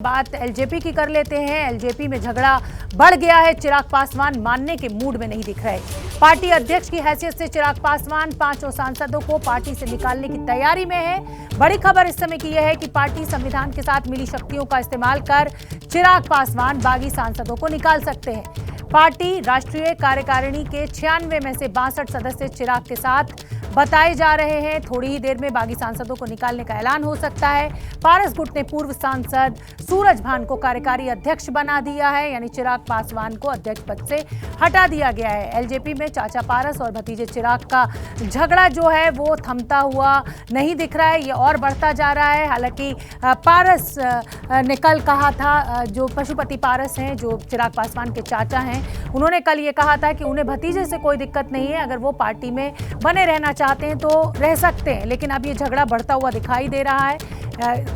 बात एलजेपी की कर लेते हैं। एलजेपी में झगड़ा बढ़ गया है। चिराग पासवान मानने के मूड में नहीं दिख रहे। पार्टी अध्यक्ष की हैसियत से चिराग पासवान 5 सांसदों को पार्टी से निकालने की तैयारी में है। बड़ी खबर इस समय की यह है कि पार्टी संविधान के साथ मिली शक्तियों का इस्तेमाल कर चिराग पासवान बागी सांसदों को निकाल सकते हैं। पार्टी राष्ट्रीय कार्यकारिणी के 96 में से 62 सदस्य चिराग के साथ बताए जा रहे हैं। थोड़ी ही देर में बागी सांसदों को निकालने का ऐलान हो सकता है। पारस गुट ने पूर्व सांसद सूरज भान को कार्यकारी अध्यक्ष बना दिया है, यानी चिराग पासवान को अध्यक्ष पद से हटा दिया गया है। एलजेपी में चाचा पारस और भतीजे चिराग का झगड़ा जो है वो थमता हुआ नहीं दिख रहा है, ये और बढ़ता जा रहा है। हालांकि पारस ने कल कहा था, जो पशुपति पारस हैं, जो चिराग पासवान के चाचा हैं, उन्होंने कल ये कहा था कि उन्हें भतीजे से कोई दिक्कत नहीं है, अगर वो पार्टी में बने रहना चाहते हैं तो रह सकते हैं। लेकिन अब ये झगड़ा बढ़ता हुआ दिखाई दे रहा है।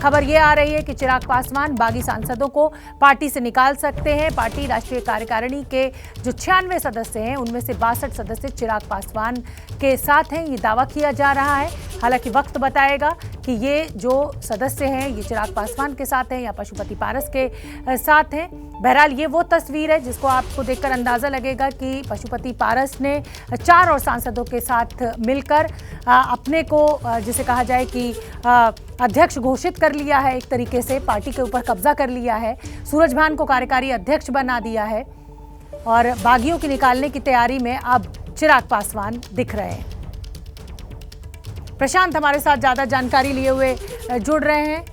खबर ये आ रही है कि चिराग पासवान बागी सांसदों को पार्टी से निकाल सकते हैं। पार्टी राष्ट्रीय कार्यकारिणी के जो 96 सदस्य हैं उनमें से 62 सदस्य चिराग पासवान के साथ हैं, ये दावा किया जा रहा है। हालांकि वक्त बताएगा कि ये जो सदस्य हैं ये चिराग पासवान के साथ हैं या पशुपति पारस के साथ हैं। बहरहाल ये वो तस्वीर है जिसको आपको देखकर अंदाज़ा लगेगा कि पशुपति पारस ने 4 और सांसदों के साथ मिलकर अपने को, जिसे कहा जाए कि अध्यक्ष घोषित कर लिया है, एक तरीके से पार्टी के ऊपर कब्जा कर लिया है। सूरज भान को कार्यकारी अध्यक्ष बना दिया है और बागियों की निकालने की तैयारी में अब चिराग पासवान दिख रहे हैं। प्रशांत हमारे साथ ज़्यादा जानकारी लिए हुए जुड़ रहे हैं।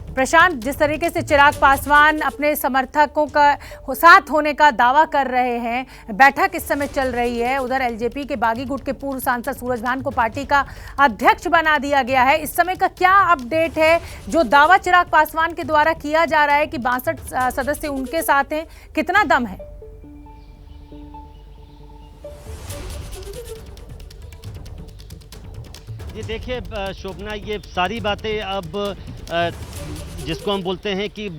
प्रशांत, जिस तरीके से चिराग पासवान अपने समर्थकों का साथ होने का दावा कर रहे हैं, बैठक इस समय चल रही है, उधर एलजेपी के बागी गुट के पूर्व सांसद सूरज भान को पार्टी का अध्यक्ष बना दिया गया है। इस समय का क्या अपडेट है? जो दावा चिराग पासवान के द्वारा किया जा रहा है कि 62 सदस्य उनके साथ हैं, कितना दम है? ये देखिए शोभना, ये सारी बातें अब जिसको हम बोलते हैं कि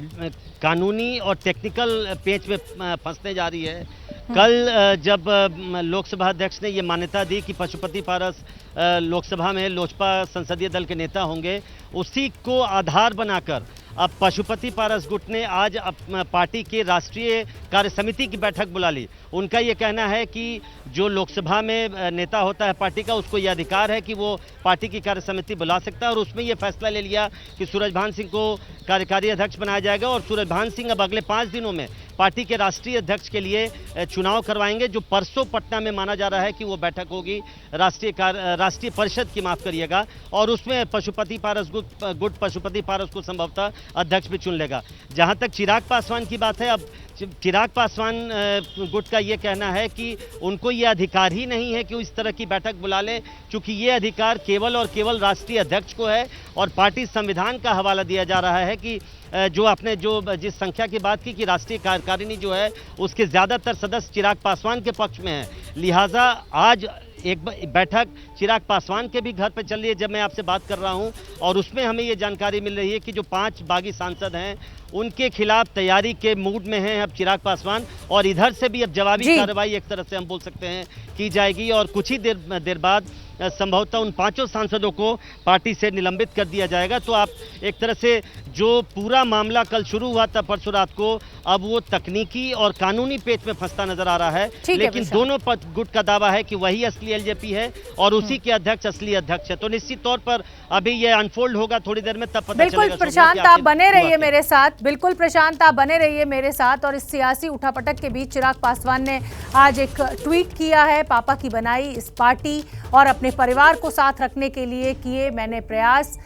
कानूनी और टेक्निकल पेच पे फंसने जा रही है। कल जब लोकसभा अध्यक्ष ने ये मान्यता दी कि पशुपति पारस लोकसभा में लोजपा संसदीय दल के नेता होंगे, उसी को आधार बनाकर अब पशुपति पारस गुट ने आज पार्टी के राष्ट्रीय कार्य समिति की बैठक बुला ली। उनका ये कहना है कि जो लोकसभा में नेता होता है पार्टी का, उसको ये अधिकार है कि वो पार्टी की कार्य समिति बुला सकता है, और उसमें ये फैसला ले लिया कि सूरजभान सिंह को कार्यकारी अध्यक्ष बनाया जाएगा। और सूरजभान सिंह अब अगले 5 दिनों में पार्टी के राष्ट्रीय अध्यक्ष के लिए चुनाव करवाएंगे, जो परसों पटना में माना जा रहा है कि वो बैठक होगी राष्ट्रीय परिषद की, माफ करिएगा, और उसमें पशुपति पारस गुट पशुपति पारस को संभवतः अध्यक्ष भी चुन लेगा। जहां तक चिराग पासवान की बात है, अब चिराग पासवान गुट का ये कहना है कि उनको ये अधिकार ही नहीं है कि वो इस तरह की बैठक बुला ले, क्योंकि ये अधिकार केवल और केवल राष्ट्रीय अध्यक्ष को है। और पार्टी संविधान का हवाला दिया जा रहा है कि जो आपने जिस संख्या की बात की कि राष्ट्रीय कार्यकारिणी जो है उसके ज़्यादातर सदस्य चिराग पासवान के पक्ष में हैं, लिहाजा आज एक बैठक चिराग पासवान के भी घर पर चल रही है जब मैं आपसे बात कर रहा हूं, और उसमें हमें ये जानकारी मिल रही है कि जो 5 बागी सांसद हैं उनके खिलाफ तैयारी के मूड में हैं अब चिराग पासवान, और इधर से भी अब जवाबी कार्रवाई एक तरह से हम बोल सकते हैं की जाएगी। और कुछ ही देर बाद संभवतः उन 5 सांसदों को पार्टी से निलंबित कर दिया जाएगा। तो आप एक तरह से जो पूरा मामला कल शुरू हुआ था परसों रात को, अब वो तकनीकी और कानूनी पेच में फंसता नजर आ रहा है। लेकिन दोनों गुट का दावा है कि वही असली एलजेपी है और उसी के अध्यक्ष असली अध्यक्ष है। तो निश्चित तौर पर अभी ये अनफोल्ड होगा थोड़ी देर में, तब पता चलेगा। बिल्कुल प्रशांत, आप बने रहिए मेरे साथ। बिल्कुल प्रशांत, आप बने रहिए मेरे साथ। और इस सियासी उठापटक के बीच चिराग पासवान ने आज एक ट्वीट किया है, पापा की बनाई इस पार्टी और अपने परिवार को साथ रखने के लिए किए मैंने प्रयास,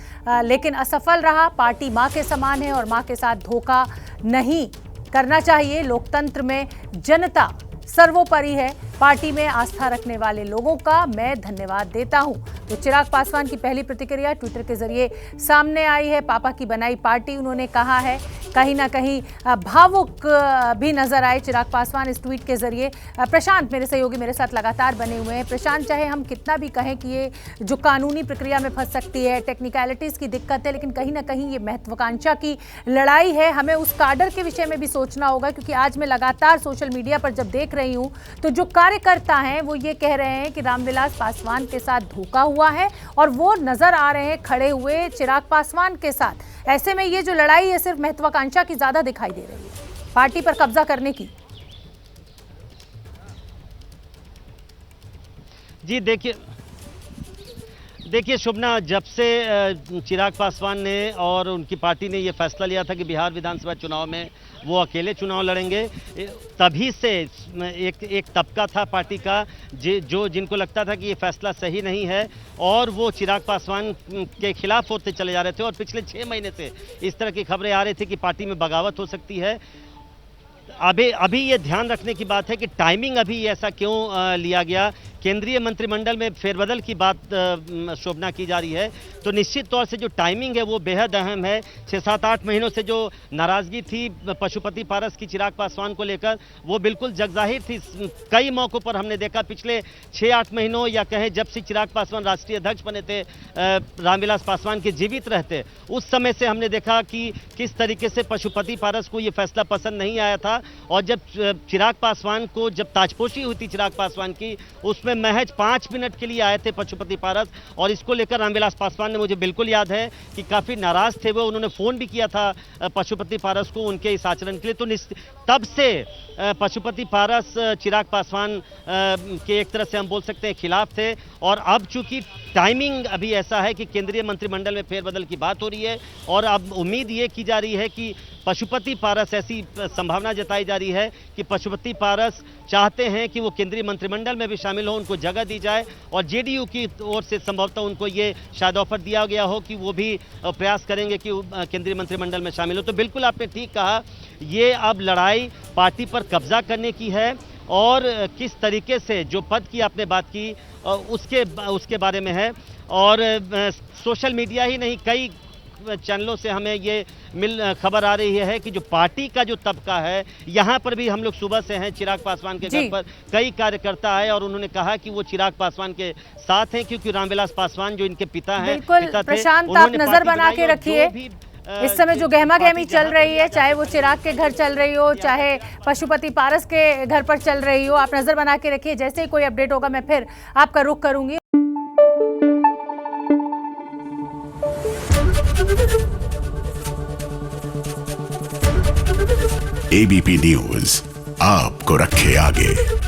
लेकिन असफल रहा। पार्टी मां के समान है और मां के साथ धोखा नहीं करना चाहिए। लोकतंत्र में जनता सर्वोपरि है। पार्टी में आस्था रखने वाले लोगों का मैं धन्यवाद देता हूं। तो चिराग पासवान की पहली प्रतिक्रिया ट्विटर के जरिए सामने आई है। पापा की बनाई पार्टी उन्होंने कहा है, कहीं ना कहीं भावुक भी नजर आए चिराग पासवान इस ट्वीट के जरिए। प्रशांत मेरे सहयोगी मेरे साथ लगातार बने हुए हैं। प्रशांत, चाहे हम कितना भी कहें कि ये जो कानूनी प्रक्रिया में फंस सकती है, टेक्निकलिटीज की दिक्कत है, लेकिन कहीं ना कहीं ये महत्वाकांक्षा की लड़ाई है। हमें उस काडर के विषय में भी सोचना होगा, क्योंकि आज मैं लगातार सोशल मीडिया पर जब देख रही रही हूं तो जो कार्यकर्ता हैं वो ये कह रहे हैं कि रामविलास पासवान के साथ धोखा हुआ है और वो नजर आ रहे हैं खड़े हुए चिराग पासवान के साथ। ऐसे में ये जो लड़ाई है सिर्फ महत्वाकांक्षा की ज्यादा दिखाई दे रही है, पार्टी पर कब्जा करने की। जी देखिए शोभना, जब से चिराग पासवान ने और उनकी पार्टी ने ये फैसला लिया था कि बिहार विधानसभा चुनाव में वो अकेले चुनाव लड़ेंगे, तभी से एक तबका था पार्टी का जिनको लगता था कि ये फैसला सही नहीं है और वो चिराग पासवान के खिलाफ होते चले जा रहे थे। और पिछले 6 महीने से इस तरह की खबरें आ रही थी कि पार्टी में बगावत हो सकती है। अभी ये ध्यान रखने की बात है कि टाइमिंग अभी ऐसा क्यों लिया गया। केंद्रीय मंत्रिमंडल में फेरबदल की बात शोभना की जा रही है, तो निश्चित तौर से जो टाइमिंग है वो बेहद अहम है। 6-7-8 महीनों से जो नाराजगी थी पशुपति पारस की चिराग पासवान को लेकर, वो बिल्कुल जगजाहिर थी। कई मौकों पर हमने देखा पिछले 6-8 महीनों या कहें जब से चिराग पासवान राष्ट्रीय अध्यक्ष बने थे, रामविलास पासवान के जीवित रहते, उस समय से हमने देखा कि किस तरीके से पशुपति पारस को ये फैसला पसंद नहीं आया था। और जब चिराग पासवान को जब ताजपोशी हुई थी चिराग पासवान की, उसमें महज 5 मिनट के लिए आए थे पशुपति पारस और इसको लेकर रामविलास पासवान ने, मुझे बिल्कुल याद है कि काफ़ी नाराज थे वो। उन्होंने फ़ोन भी किया था पशुपति पारस को उनके इस आचरण के लिए। तो तब से पशुपति पारस चिराग पासवान के एक तरह से हम बोल सकते हैं खिलाफ थे। और अब चूंकि टाइमिंग अभी ऐसा है कि केंद्रीय मंत्रिमंडल में फेरबदल की बात हो रही है और अब उम्मीद ये की जा रही है कि पशुपति पारस, ऐसी संभावना जताई जा रही है कि पशुपति पारस चाहते हैं कि वो केंद्रीय मंत्रिमंडल में भी शामिल हो, उनको जगह दी जाए। और जेडीयू की ओर से संभवतः उनको ये शायद ऑफर दिया गया हो कि वो भी प्रयास करेंगे कि केंद्रीय मंत्रिमंडल में शामिल हो। तो बिल्कुल आपने ठीक कहा, ये अब लड़ाई पार्टी पर कब्जा करने की है। और किस तरीके से जो पद की आपने बात की उसके बारे में है। और सोशल मीडिया ही नहीं, कई चैनलों से हमें ये खबर आ रही है कि जो पार्टी का जो तबका है, यहाँ पर भी हम लोग सुबह से हैं चिराग पासवान के घर पर, कई कार्यकर्ता आए और उन्होंने कहा कि वो चिराग पासवान के साथ हैं क्योंकि रामविलास पासवान जो इनके पिता हैं, बिल्कुल प्रशांत, आप नजर बना के रखिए। इस समय जो गहमा गहमी चल रही है, चाहे वो चिराग के घर चल रही हो, चाहे पशुपति पारस के घर पर चल रही हो, आप नजर बना के रखिए। जैसे ही कोई अपडेट होगा मैं फिर आपका रुख करूंगी। एबीपी न्यूज आपको रखे आगे।